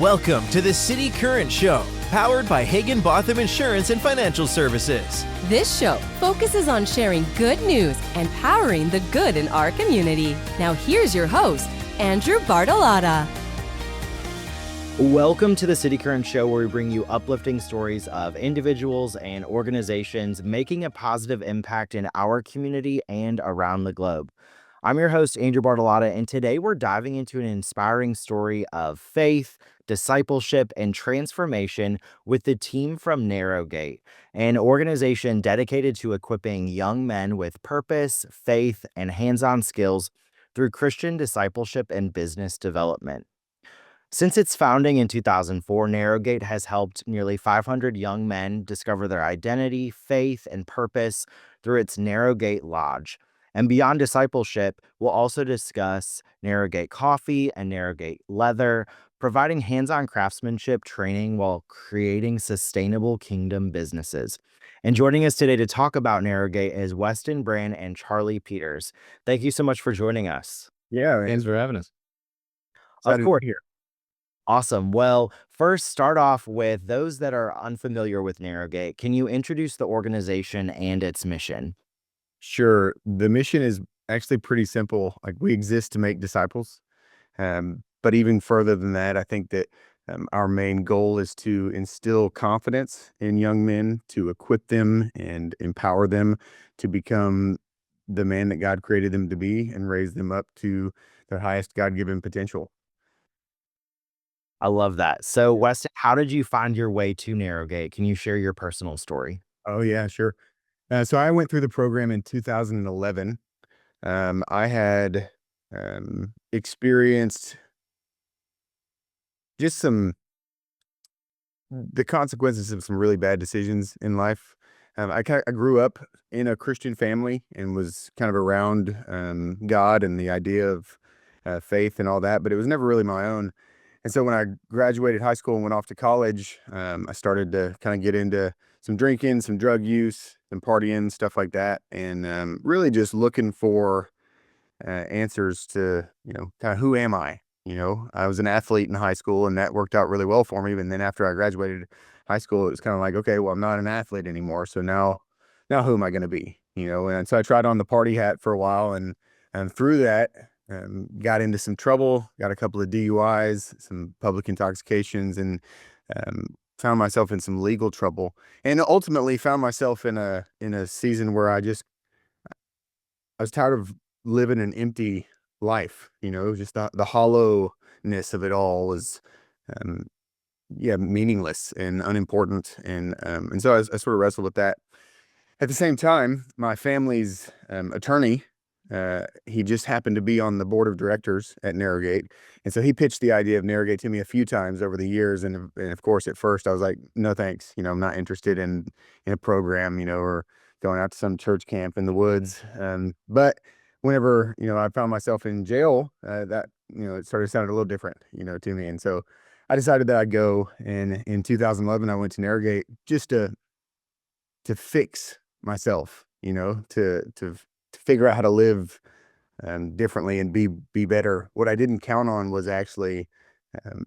Welcome to the City Current Show, powered by Hagen Botham Insurance and Financial Services. This show focuses on sharing good news and powering the good in our community. Now here's your host, Andrew Bartolotta. Welcome to the cityCURRENT Show, where we bring you uplifting stories of individuals and organizations making a positive impact in our community and around the globe. I'm your host, Andrew Bartolotta, and today we're diving into an inspiring story of faith, discipleship, and transformation with the team from Narrowgate, an organization dedicated to equipping young men with purpose, faith, and hands-on skills through Christian discipleship and business development. Since its founding in 2004, Narrowgate has helped nearly 500 young men discover their identity, faith, and purpose through its Narrowgate Lodge. And beyond discipleship, we'll also discuss Narrowgate Coffee and Narrowgate Leather, providing hands-on craftsmanship training while creating sustainable kingdom businesses. And joining us today to talk about Narrowgate is Weston, Brann, and Charlie Peters. Thank you so much for joining us. Yeah, thanks for having us. Of course. Awesome. Well, first, start off with those that are unfamiliar with Narrowgate. Can you introduce the organization and its mission? Sure. The mission is actually pretty simple. Like, we exist to make disciples. But even further than that, I think that our main goal is to instill confidence in young men, to equip them and empower them to become the man that God created them to be and raise them up to their highest God-given potential. I love that. So, Weston, how did you find your way to Narrowgate? Can you share your personal story? Oh, yeah, sure. So I went through the program in 2011. I had experienced just the consequences of some really bad decisions in life. I grew up in a Christian family and was kind of around God and the idea of faith and all that, but it was never really my own. And so when I graduated high school and went off to college, I started to kind of get into some drinking, some drug use, some partying, stuff like that, and really just looking for answers to, kind of who am I? I was an athlete in high school, and that worked out really well for me. And then after I graduated high school, it was kind of like, okay, well, I'm not an athlete anymore. So now who am I going to be? And so I tried on the party hat for a while, and through that, got into some trouble, got a couple of DUIs, some public intoxications, and found myself in some legal trouble, and ultimately found myself in a season where I was tired of living an empty life. Just the hollowness of it all was meaningless and unimportant, and so I sort of wrestled with that. At the same time, my family's attorney, he just happened to be on the board of directors at Narrowgate. And so he pitched the idea of Narrowgate to me a few times over the years. And of course, at first I was like, no, thanks. I'm not interested in a program, or going out to some church camp in the woods. But whenever, I found myself in jail, that, it started sounding a little different, to me. And so I decided that I'd go. And in 2011, I went to Narrowgate just to fix myself, to figure out how to live differently and be better. What I didn't count on was actually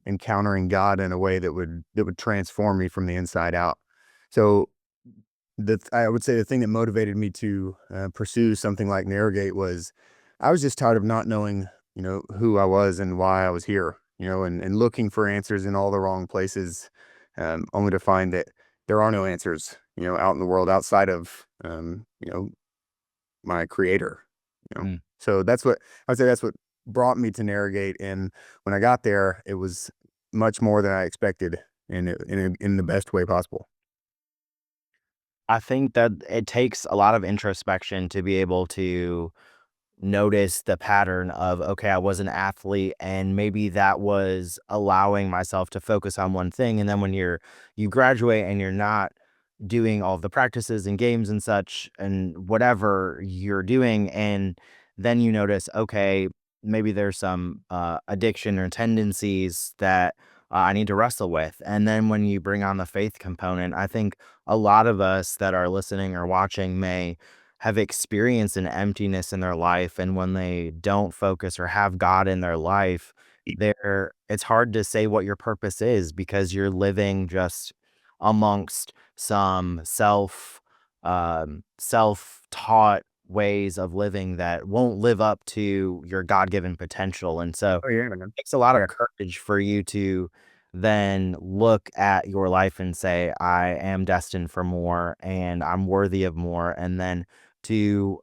encountering God in a way that would transform me from the inside out. So I would say the thing that motivated me to pursue something like Narrowgate was I was just tired of not knowing, who I was and why I was here, and looking for answers in all the wrong places, only to find that there are no answers, out in the world outside of, my creator. So that's what I would say. That's what brought me to Narrowgate. And when I got there, it was much more than I expected, and in the best way possible. I think that it takes a lot of introspection to be able to notice the pattern of, okay, I was an athlete, and maybe that was allowing myself to focus on one thing. And then when you graduate and you're not doing all the practices and games and such and whatever you're doing, and then you notice, okay, maybe there's some addiction or tendencies that I need to wrestle with. And then when you bring on the faith component, I think a lot of us that are listening or watching may have experienced an emptiness in their life, and when they don't focus or have God in their life, it's hard to say what your purpose is because you're living just amongst some self-taught ways of living that won't live up to your God-given potential. And so Oh yeah, man. takes a lot of Yeah. courage for you to then look at your life and say, I am destined for more and I'm worthy of more. And then to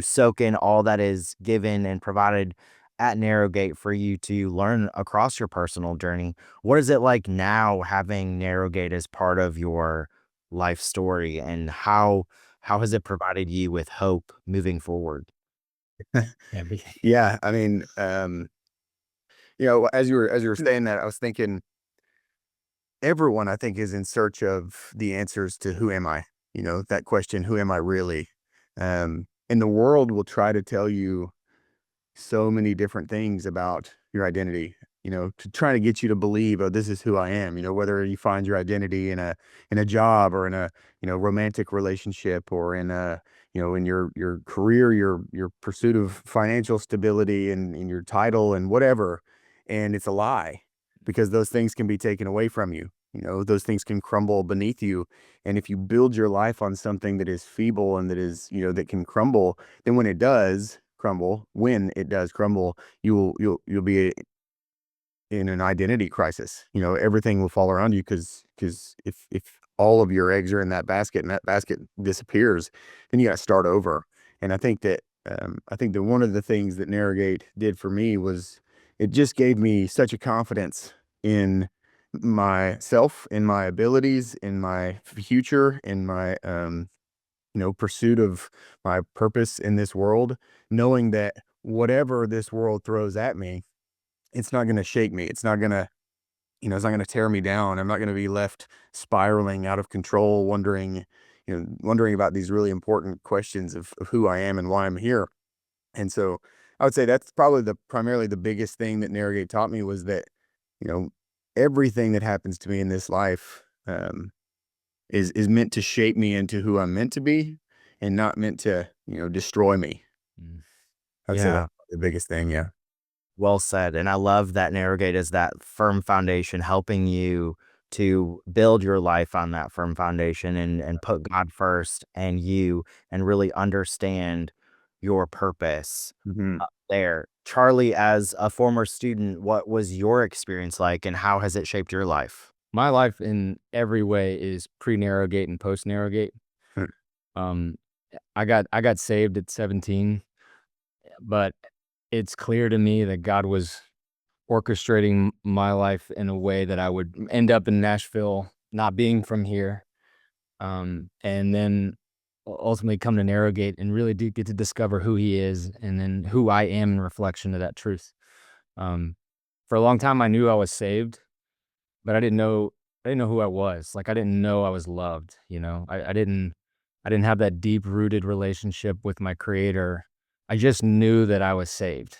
soak in all that is given and provided at Narrowgate for you to learn across your personal journey. What is it like now having Narrowgate as part of your life story, and how has it provided you with hope moving forward? Yeah, Yeah, I mean, as you were saying that, I was thinking everyone I think is in search of the answers to who am I? That question, who am I really? And the world will try to tell you so many different things about your identity, to try to get you to believe, oh, this is who I am, whether you find your identity in a job or in a, romantic relationship or in a, in your career, your pursuit of financial stability and in your title and whatever. And it's a lie because those things can be taken away from you. Those things can crumble beneath you. And if you build your life on something that is feeble and that is, that can crumble, then when it does crumble, you'll be in an identity crisis. Everything will fall around you because if all of your eggs are in that basket and that basket disappears, then you got to start over. And I think that one of the things that Narrowgate did for me was it just gave me such a confidence in myself, in my abilities, in my future, in my pursuit of my purpose in this world, knowing that whatever this world throws at me, it's not going to shake me. It's not going to tear me down. I'm not going to be left spiraling out of control, wondering about these really important questions of who I am and why I'm here. And so I would say that's probably primarily the biggest thing that Narrowgate taught me was that, you know, everything that happens to me in this life, is meant to shape me into who I'm meant to be and not meant to, destroy me. Mm. I would say Yeah. that's the biggest thing. Yeah. Well said. And I love that Narrowgate is that firm foundation, helping you to build your life on that firm foundation and put God first and you and really understand your purpose Mhm. there. Charlie, as a former student, what was your experience like and how has it shaped your life? My life in every way is pre-Narrowgate and post-Narrowgate. Hmm. Um, I got saved at 17, but it's clear to me that God was orchestrating my life in a way that I would end up in Nashville, not being from here, and then ultimately come to Narrowgate and really do get to discover who He is, and then who I am in reflection of that truth. Um, for a long time, I knew I was saved, but I didn't know who I was. Like, I didn't know I was loved, you know? I didn't have that deep-rooted relationship with my creator. I just knew that I was saved.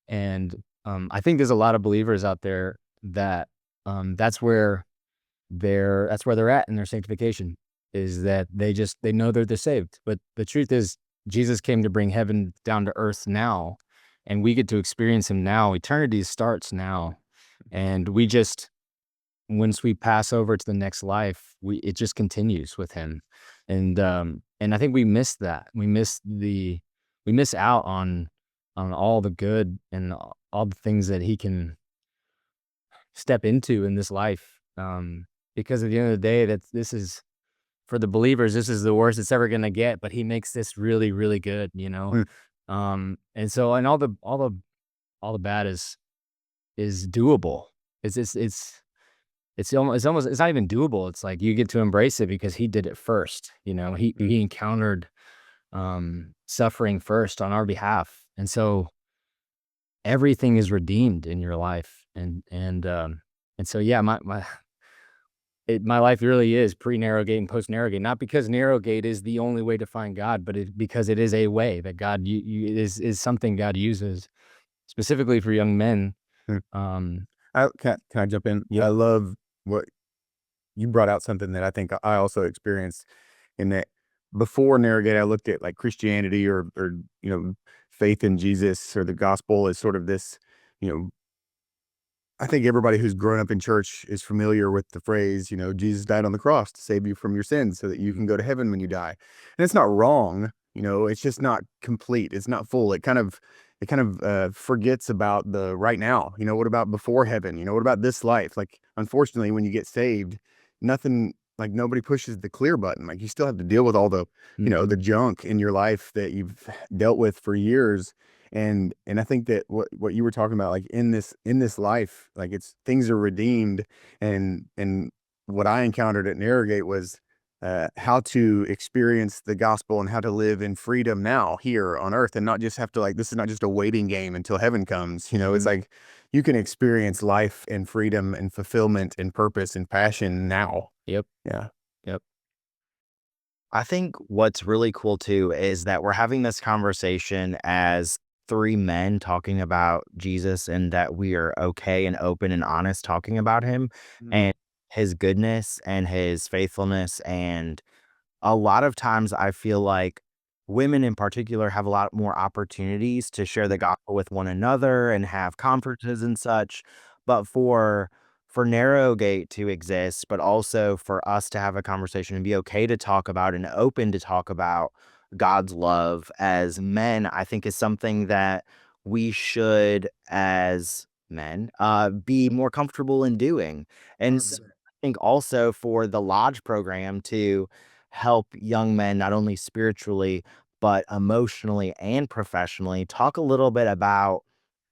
And, I think there's a lot of believers out there that, that's where they're at in their sanctification, is that they know they're saved. But the truth is, Jesus came to bring heaven down to earth now, and we get to experience Him now. Eternity starts now. And once we pass over to the next life, it just continues with Him. And I think we miss that. We miss out on all the good and all the things that He can step into in this life. Because at the end of the day, this is for the believers, this is the worst it's ever gonna get, but He makes this really, really good, you know? Mm. And all the bad is doable. It's not even doable. It's like you get to embrace it because He did it first. You know, He encountered suffering first on our behalf. And so everything is redeemed in your life. And so yeah, my life really is pre-Narrowgate and post-Narrowgate, not because Narrowgate is the only way to find God, but because it is a way that God is something God uses specifically for young men. Mm. Um, Can I jump in? Yeah. I love what you brought out, something that I think I also experienced in that before Narrowgate, I looked at like Christianity or faith in Jesus or the gospel as sort of this you know, I think everybody who's grown up in church is familiar with the phrase, Jesus died on the cross to save you from your sins so that you can go to heaven when you die. And it's not wrong, it's just not complete. It's not full. It kind of forgets about the right now. What about before heaven? What about this life? Like, unfortunately, when you get saved, nothing, like, nobody pushes the clear button. Like, you still have to deal with all the, the junk in your life that you've dealt with for years. And I think that what you were talking about, like, in this life, like, it's things are redeemed. And what I encountered at Narrowgate was how to experience the gospel and how to live in freedom now here on earth, and not just have to, like, this is not just a waiting game until heaven comes. It's like you can experience life and freedom and fulfillment and purpose and passion now. Yep. Yeah. Yep. I think what's really cool too is that we're having this conversation as three men talking about Jesus, and that we are okay and open and honest talking about him and his goodness and his faithfulness. And a lot of times I feel like women in particular have a lot more opportunities to share the gospel with one another and have conferences and such. But for Narrowgate to exist, but also for us to have a conversation and be okay to talk about and open to talk about God's love as men, I think is something that we should, as men, be more comfortable in doing. And so I think also for the Lodge program to help young men, not only spiritually, but emotionally and professionally. Talk a little bit about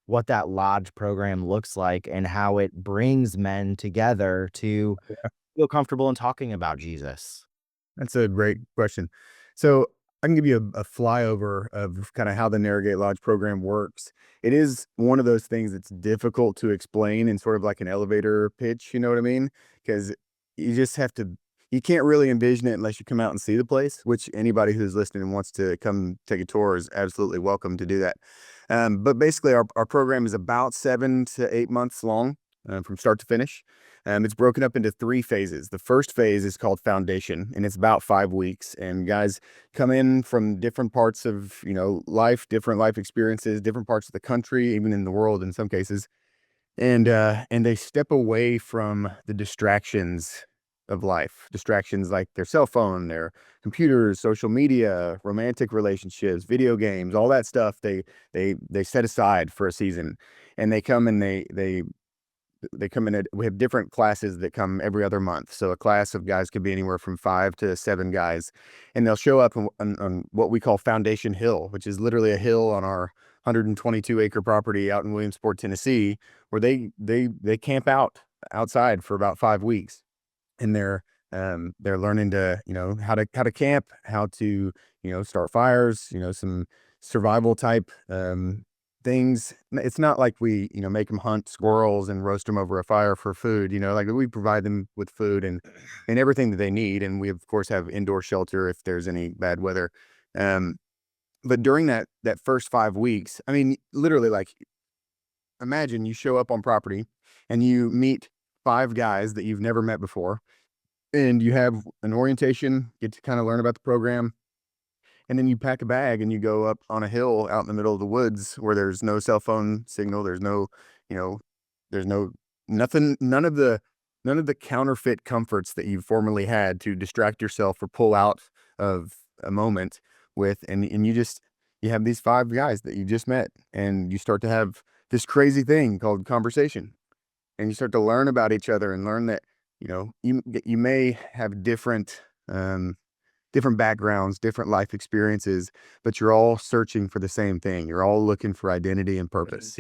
what that Lodge program looks like and how it brings men together to feel comfortable in talking about Jesus. That's a great question. So I can give you a flyover of kind of how the Narrowgate Lodge program works. It is one of those things that's difficult to explain in sort of like an elevator pitch, you know what I mean? Because you just have to, you can't really envision it unless you come out and see the place, which anybody who's listening and wants to come take a tour is absolutely welcome to do that. But basically, our program is about 7 to 8 months long, from start to finish. It's broken up into 3 phases. The first phase is called Foundation, and it's about 5 weeks. And guys come in from different parts of, life, different life experiences, different parts of the country, even in the world in some cases. And they step away from the distractions of life. Distractions like their cell phone, their computers, social media, romantic relationships, video games, all that stuff. They set aside for a season, and they come and they come in. We have different classes that come every other month. So a class of guys could be anywhere from 5 to 7 guys, and they'll show up on what we call Foundation Hill, which is literally a hill on our 122-acre property out in Williamsport, Tennessee, where they camp outside for about 5 weeks, and they're learning to, how to camp, how to, start fires, some survival type things. It's not like we, make them hunt squirrels and roast them over a fire for food. Like, we provide them with food and everything that they need, and we of course have indoor shelter if there's any bad weather. But during that first 5 weeks, I mean, literally, like, imagine you show up on property and you meet 5 guys that you've never met before, and you have an orientation, get to kind of learn about the program. And then you pack a bag and you go up on a hill out in the middle of the woods where there's no cell phone signal. There's no, there's no, nothing, none of the counterfeit comforts that you formerly had to distract yourself or pull out of a moment with. And you have these 5 guys that you just met, and you start to have this crazy thing called conversation, and you start to learn about each other and learn that, you may have different backgrounds, different life experiences, but you're all searching for the same thing. You're all looking for identity and purpose.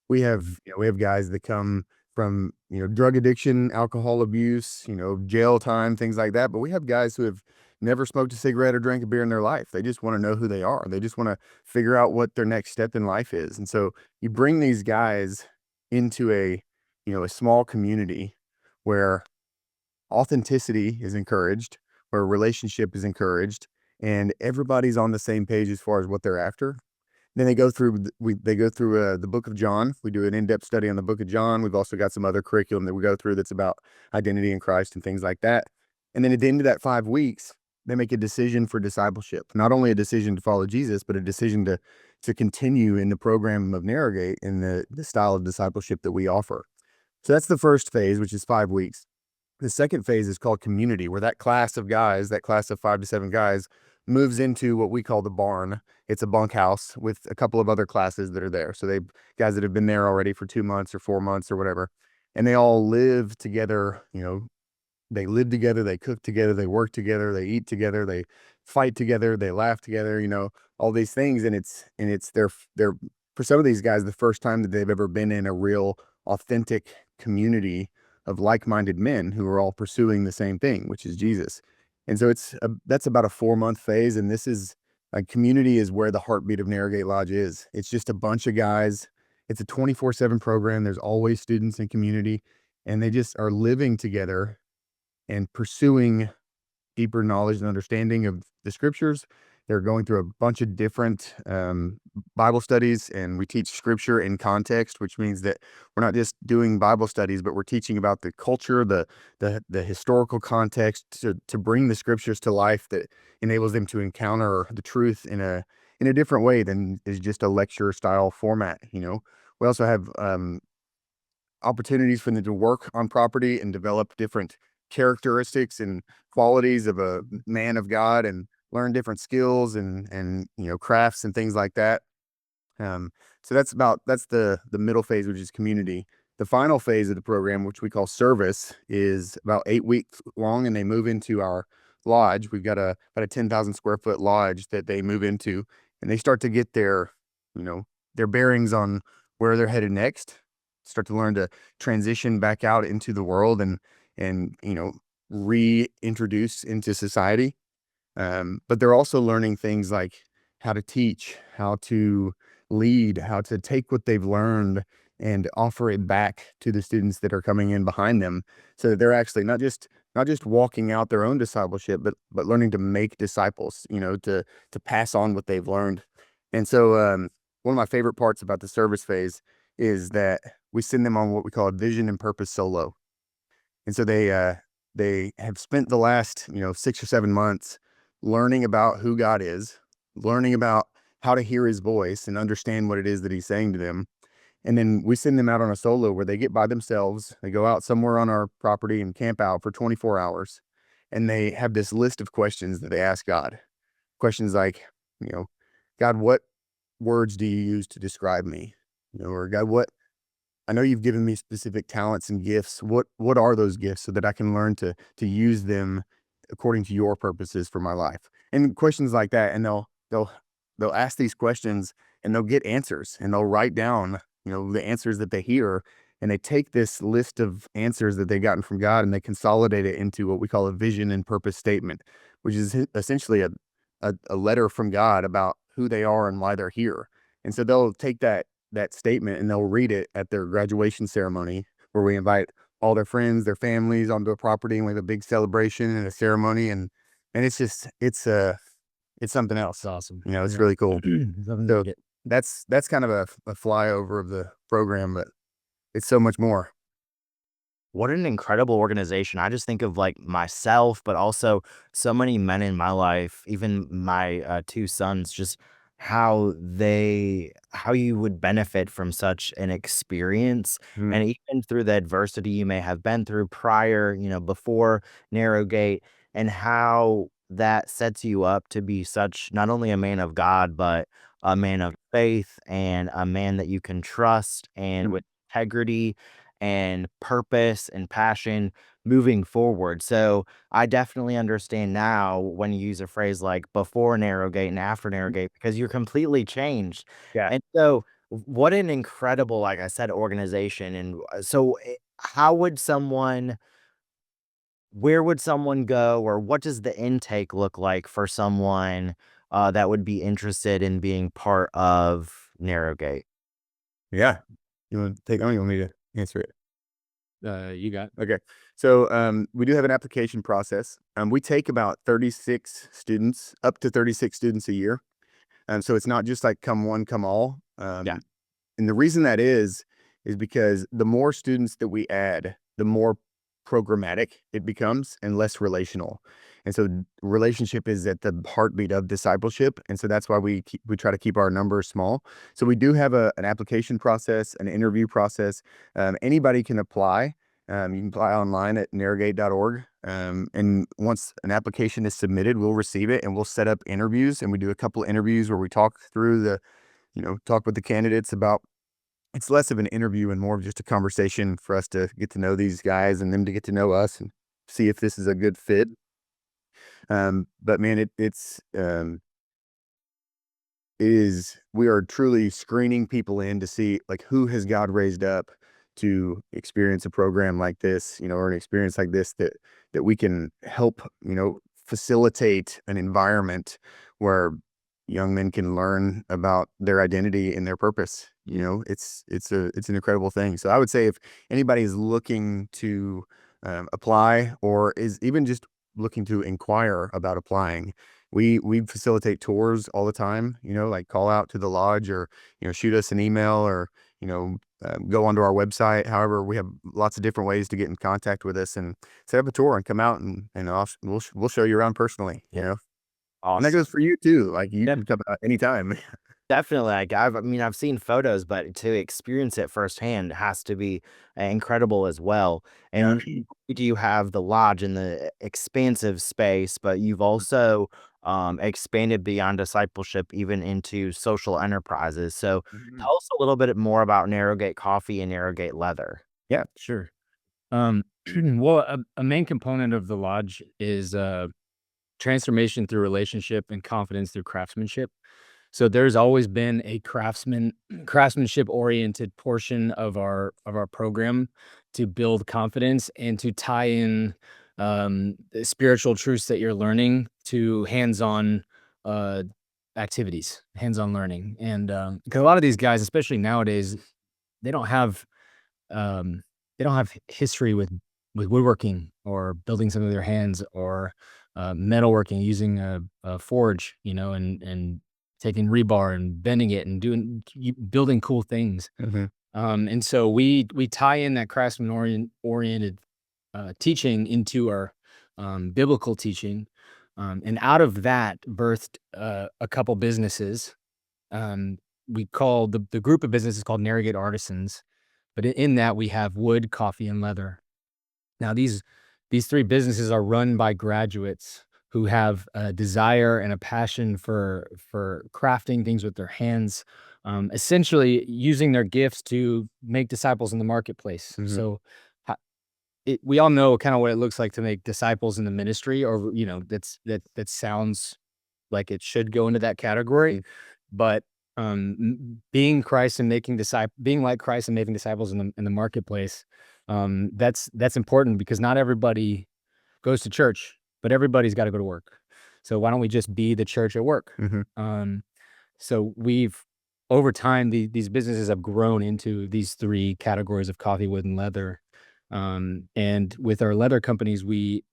We have guys that come from, drug addiction, alcohol abuse, jail time, things like that. But we have guys who have never smoked a cigarette or drank a beer in their life. They just want to know who they are. They just want to figure out what their next step in life is. And so you bring these guys into a small community where authenticity is encouraged, where relationship is encouraged, and everybody's on the same page as far as what they're after. Then they go through the book of John. We do an in-depth study on the book of John. We've also got some other curriculum that we go through that's about identity in Christ and things like that. And then at the end of that 5 weeks, they make a decision for discipleship, not only a decision to follow Jesus, but a decision to continue in the program of Narrowgate in the style of discipleship that we offer. So that's the first phase, which is 5 weeks. The second phase is called community, where that class of guys, that class of 5 to 7 guys, moves into what we call the barn. It's a bunkhouse with a couple of other classes that are there. So they guys that have been there already for 2 months or 4 months or whatever, and they all live together. They live together, they cook together, they work together, they eat together, they fight together, they laugh together. All these things, and it's their for some of these guys the first time that they've ever been in a real authentic community of like-minded men who are all pursuing the same thing, which is Jesus. And so that's about a 4-month phase, and this is a community is where the heartbeat of Narrowgate Lodge is. It's just a bunch of guys. It's a 24/7 program. There's always students in community, and they just are living together and pursuing deeper knowledge and understanding of the scriptures. They're going through a bunch of different Bible studies, and we teach scripture in context, which means that we're not just doing Bible studies, but we're teaching about the culture, the historical context to bring the scriptures to life that enables them to encounter the truth in a different way than is just a lecture style format. We also have opportunities for them to work on property and develop different characteristics and qualities of a man of God, and learn different skills and crafts and things like that. So that's the middle phase, which is community. The final phase of the program, which we call service, is about 8 weeks long, and they move into our lodge. We've got about a 10,000 square foot lodge that they move into, and they start to get their bearings on where they're headed next, start to learn to transition back out into the world and reintroduce into society. But they're also learning things like how to teach, how to lead, how to take what they've learned and offer it back to the students that are coming in behind them, so that they're actually not just walking out their own discipleship, but learning to make disciples, to pass on what they've learned. And so one of my favorite parts about the service phase is that we send them on what we call a vision and purpose solo. And so they have spent the last 6 or 7 months learning about who God is, learning about how to hear his voice and understand what it is that he's saying to them. And then we send them out on a solo where they get by themselves. They go out somewhere on our property and camp out for 24 hours. And they have this list of questions that they ask God. Questions like, God, what words do you use to describe me? Or God, I know you've given me specific talents and gifts. What are those gifts, so that I can learn to use them according to your purposes for my life? And questions like that. And they'll ask these questions, and they'll get answers, and they'll write down, the answers that they hear. And they take this list of answers that they've gotten from God, and they consolidate it into what we call a vision and purpose statement, which is essentially a letter from God about who they are and why they're here. And so they'll take that statement and they'll read it at their graduation ceremony, where we invite all their friends, their families onto a property, and we have a big celebration and a ceremony. And it's something else. It's awesome. It's really cool. Something So to get. that's kind of a flyover of the program, but it's so much more. What an incredible organization. I just think of like myself, but also so many men in my life, even my 2 sons, just how you would benefit from such an experience. And even through the adversity you may have been through prior, before Narrowgate, and how that sets you up to be such not only a man of God, but a man of faith, and a man that you can trust, and with integrity and purpose and passion moving forward. So I definitely understand now when you use a phrase like before Narrowgate and after Narrowgate, because you're completely changed. Yeah. And so what an incredible, like I said, organization. And so how would where would someone go, or what does the intake look like for someone that would be interested in being part of Narrowgate? Yeah. You want to take on? You want me to answer it? You got. Okay. So we do have an application process. We take about 36 students, up to 36 students a year. So it's not just like come one, come all. Yeah. And the reason that is because the more students that we add, the more programmatic it becomes and less relational. And so relationship is at the heartbeat of discipleship. And so that's why we try to keep our numbers small. So we do have an application process, an interview process. Anybody can apply. You can apply online at narrowgate.org. And once an application is submitted, we'll receive it and we'll set up interviews. And we do a couple of interviews where we talk through talk with the candidates about, it's less of an interview and more of just a conversation for us to get to know these guys and them to get to know us and see if this is a good fit. But man, we are truly screening people in to see like who has God raised up to experience a program like this, or an experience like this that we can help, facilitate an environment where young men can learn about their identity and their purpose. It's an incredible thing. So I would say if anybody is looking to apply or is even just looking to inquire about applying, we facilitate tours all the time, like call out to the lodge or, shoot us an email or, go onto our website. However, we have lots of different ways to get in contact with us and set up a tour and come out and we'll show you around personally, Awesome. And that goes for you too. Like you can come out anytime. Definitely. Like I've seen photos, but to experience it firsthand has to be incredible as well. And you have the lodge in the expansive space, but you've also expanded beyond discipleship even into social enterprises. So tell us a little bit more about Narrowgate Coffee and Narrowgate Leather. Yeah, sure. Well, a main component of the lodge is transformation through relationship and confidence through craftsmanship. So there's always been a craftsmanship oriented portion of our program to build confidence and to tie in the spiritual truths that you're learning to hands-on activities, hands-on learning. And because a lot of these guys, especially nowadays, they don't have history with woodworking or building something with their hands or metalworking, using a forge, and taking rebar and bending it and building cool things. And so we tie in that craftsman oriented teaching into our biblical teaching. And out of that birthed a couple businesses. We call the group of businesses called Narrowgate Artisans, but in that we have wood, coffee, and leather. Now these three businesses are run by graduates who have a desire and a passion for crafting things with their hands, essentially using their gifts to make disciples in the marketplace. So we all know kind of what it looks like to make disciples in the ministry, or that sounds like it should go into that category. But being Christ and being like Christ and making disciples in the marketplace, that's important, because not everybody goes to church, but everybody's got to go to work. So why don't we just be the church at work? So over time, these businesses have grown into these three categories of coffee, wood, and leather. And with our leather companies, we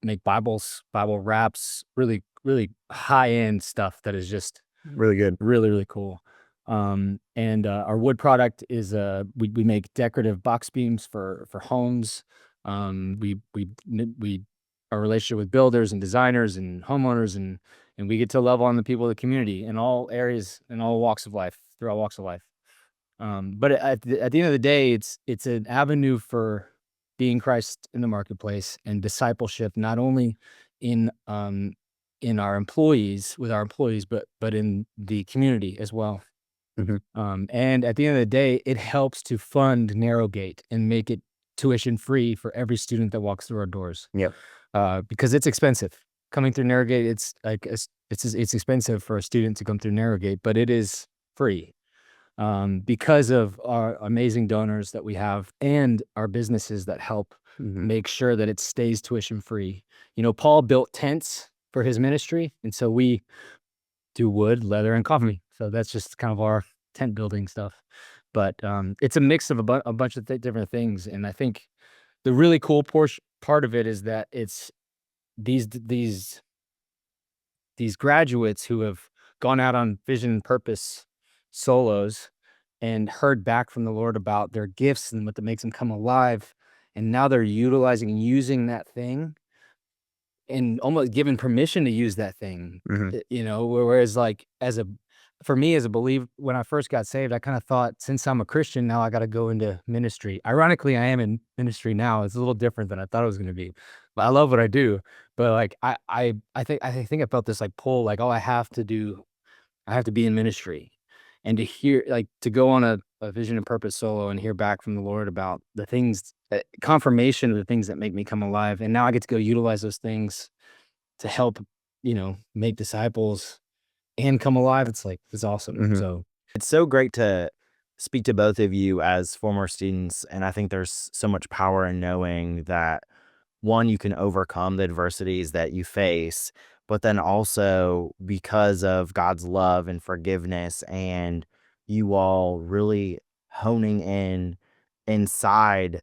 make Bibles, Bible wraps, really, really high-end stuff that is just Really good. really, really cool. And our wood product is we make decorative box beams for homes. We our relationship with builders and designers and homeowners, and we get to love on the people of the community in all areas, in all walks of life, through all walks of life. But at the end of the day, it's an avenue for being Christ in the marketplace and discipleship, not only in our employees, but in the community as well. And at the end of the day, it helps to fund Narrowgate and make it tuition free for every student that walks through our doors. Because it's expensive coming through Narrowgate. It's expensive for a student to come through Narrowgate, but it is free because of our amazing donors that we have and our businesses that help make sure that it stays tuition free. Paul built tents for his ministry, and so we do wood, leather, and coffee. So that's just kind of our tent building stuff. But it's a mix of a bunch of different things. And I think the really cool part of it is that it's these graduates who have gone out on vision and purpose solos and heard back from the Lord about their gifts and what makes them come alive. and now they're utilizing and using that thing and almost given permission to use that thing. Mhm. You know, whereas like for me as a believer, when I first got saved, I kind of thought, since I'm a Christian now, I got to go into ministry. Ironically, I am in ministry now. It's a little different than I thought it was going to be, but I love what I do. But like I think I felt this like pull, like, oh, I have to be in ministry, and to hear, like, to go on a vision and purpose solo and hear back from the Lord about the things, confirmation of the things that make me come alive. And now I get to go utilize those things to help, make disciples and come alive. It's like, it's awesome. Mhm. So It's so great to speak to both of you as former students. And I think there's so much power in knowing that, one, you can overcome the adversities that you face, but then also because of God's love and forgiveness, and you all really honing in inside,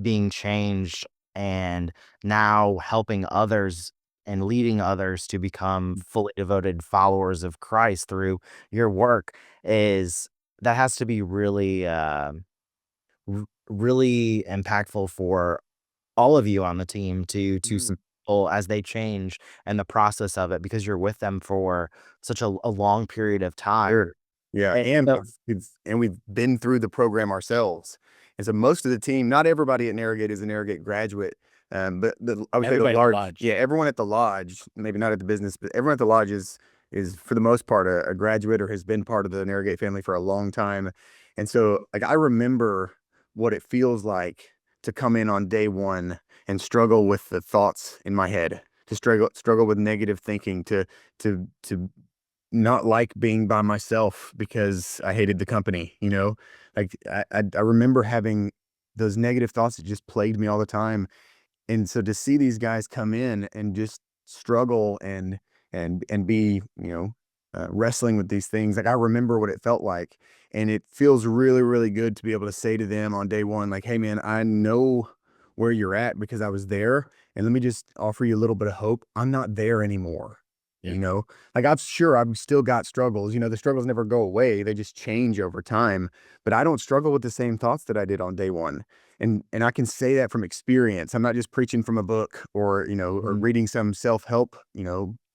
being changed, and now helping others and leading others to become fully devoted followers of Christ through your work, is that has to be really, really impactful for all of you on the team to see Mhm. people as they change and the process of it, because you're with them for such a long period of time. Sure. Yeah, And and so we've been through the program ourselves, and so most of the team, not everybody at Narrowgate is a Narrowgate graduate, but I would say the everybody at the large, lodge. yeah, everyone at the lodge, maybe not at the business, but everyone at the lodge is for the most part a graduate or has been part of the Narrowgate family for a long time, and so like I remember what it feels like to come in on day one and struggle with the thoughts in my head, to struggle with negative thinking, to not like being by myself because I hated the company, you know? Like I remember having those negative thoughts that just plagued me all the time. And so to see these guys come in and just struggle and be, wrestling with these things, like I remember what it felt like. And it feels really, really good to be able to say to them on day one, like, hey man, I know where you're at because I was there. And let me just offer you a little bit of hope. I'm not there anymore. Yeah. You know, like I'm sure I've still got struggles. The struggles never go away. They just change over time. But I don't struggle with the same thoughts that I did on day one. And I can say that from experience. I'm not just preaching from a book or, or Mhm. reading some self-help,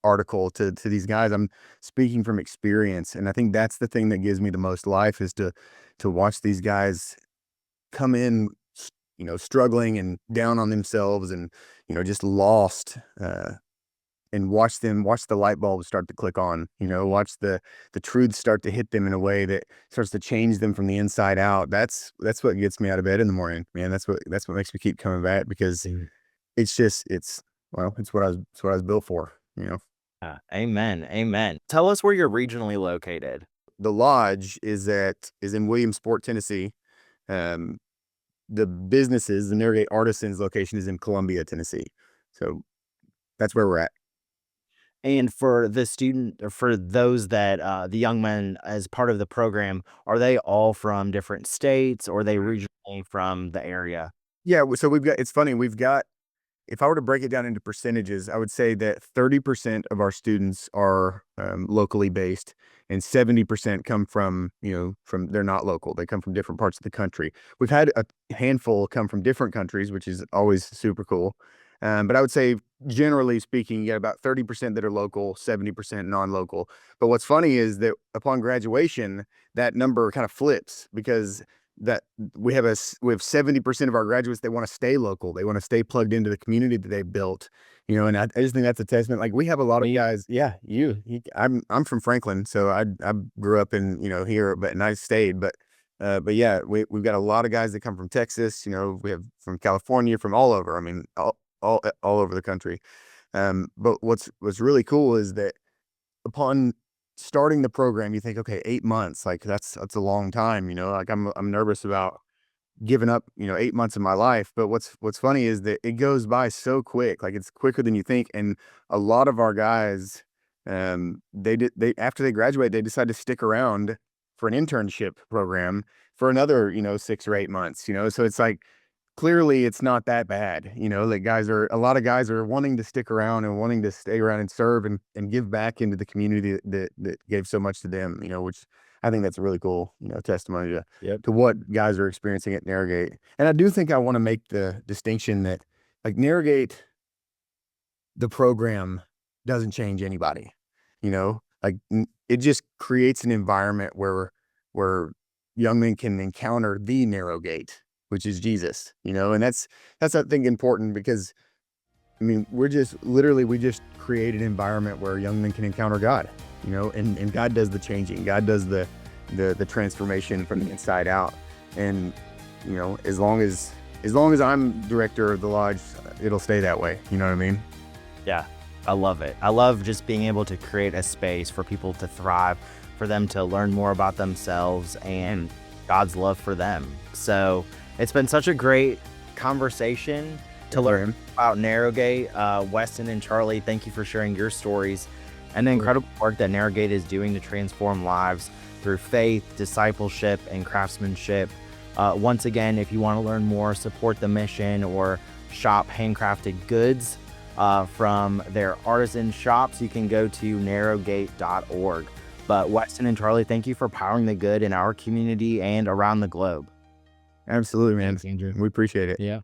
article to these guys. I'm speaking from experience. And I think that's the thing that gives me the most life, is to watch these guys come in, struggling and down on themselves and, just lost, and watch the light bulb start to click on, watch the truth start to hit them in a way that starts to change them from the inside out. That's what gets me out of bed in the morning, man. That's what makes me keep coming back, because it's what I was built for. amen, amen. Tell us where you're regionally located. The lodge is in Williamsport, Tennessee. Um, the businesses, the Narrowgate Artisans location, is in Columbia, Tennessee. So that's where we're at. And for the student, or for those that the young men as part of the program, are they all from different states, or are they regionally from the area? Yeah, so it's funny, if I were to break it down into percentages, I would say that 30% of our students are locally based, and 70% come from they're not local. They come from different parts of the country. We've had a handful come from different countries, which is always super cool. But I would say, generally speaking, you got about 30% that are local, 70% non-local. But what's funny is that upon graduation, that number kind of flips, because that we have 70% of our graduates that want to stay local. They want to stay plugged into the community that they've built, and I just think that's a testament. Like, we have a lot of guys. Yeah, I'm from Franklin, so I grew up in, here, and I stayed, but yeah, we've got a lot of guys that come from Texas. We have from California, from all over. I mean, all over the country. But what's really cool is that upon starting the program, you think, okay, 8 months, like that's a long time, like I'm nervous about giving up, 8 months of my life. But what's funny is that it goes by so quick, like it's quicker than you think. And a lot of our guys, they after they graduate, they decide to stick around for an internship program for another, 6 or 8 months, so it's like, clearly it's not that bad. Like a lot of guys are wanting to stick around and wanting to stay around and serve and give back into the community that gave so much to them, which I think that's a really cool, testimony to, Yep. to what guys are experiencing at Narrowgate. And I do think I want to make the distinction that like Narrowgate, the program doesn't change anybody, like it just creates an environment where young men can encounter the narrow gate, which is Jesus, and that's I think important because I mean, we just create an environment where young men can encounter God, and God does the changing. God does the transformation from the inside out. And, as long as I'm director of the lodge, it'll stay that way. You know what I mean? Yeah, I love it. I love just being able to create a space for people to thrive, for them to learn more about themselves and God's love for them. So it's been such a great conversation to learn about Narrowgate. Weston and Charlie, thank you for sharing your stories and the incredible work that Narrowgate is doing to transform lives through faith, discipleship, and craftsmanship. Once again, if you want to learn more, support the mission, or shop handcrafted goods from their artisan shops, you can go to narrowgate.org. But Weston and Charlie, thank you for powering the good in our community and around the globe. Absolutely, man. Thanks, Andrew. We appreciate it. Yeah.